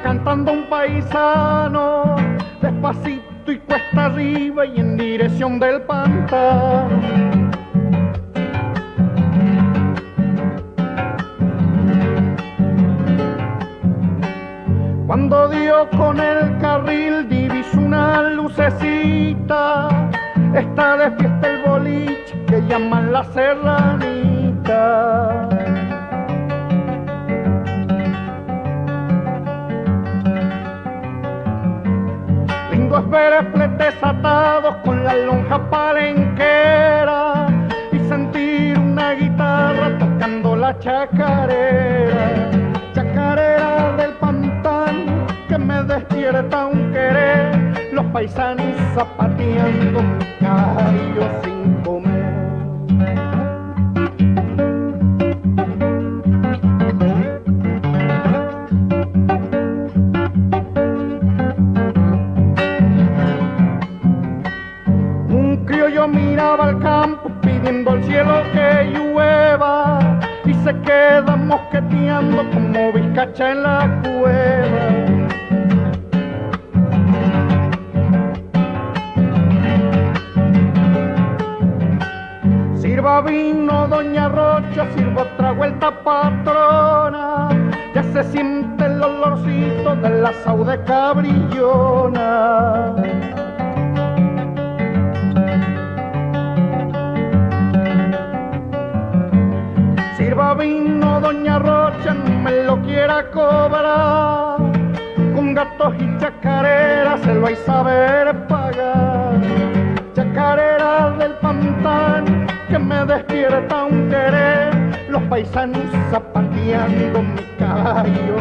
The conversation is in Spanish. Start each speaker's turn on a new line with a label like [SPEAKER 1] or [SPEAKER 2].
[SPEAKER 1] cantando un paisano, despacito y cuesta arriba y en dirección del pantano. Cuando dio con el carril divisó una lucecita, está de fiesta el boliche que llaman La Serranita. Lindo es ver espletes atados con la lonja palenquera y sentir una guitarra tocando la chacarera. Chacarera del pantano que me despierta un querer, los paisanos zapateando mi caballo sin comer. Un criollo miraba al campo pidiendo al cielo que llueva y se queda mosqueteando como vizcacha en la cueva. Sirva vino, doña Rocha, sirva otra vuelta, patrona. Ya se siente el olorcito de la saude cabrillona. Sirva vino, doña Rocha, no me lo quiera cobrar. Con gatos y chacareras se lo vais a saber pagar. Chacarera del pantano que me despierta un querer, los paisanos zapateando mi caballo.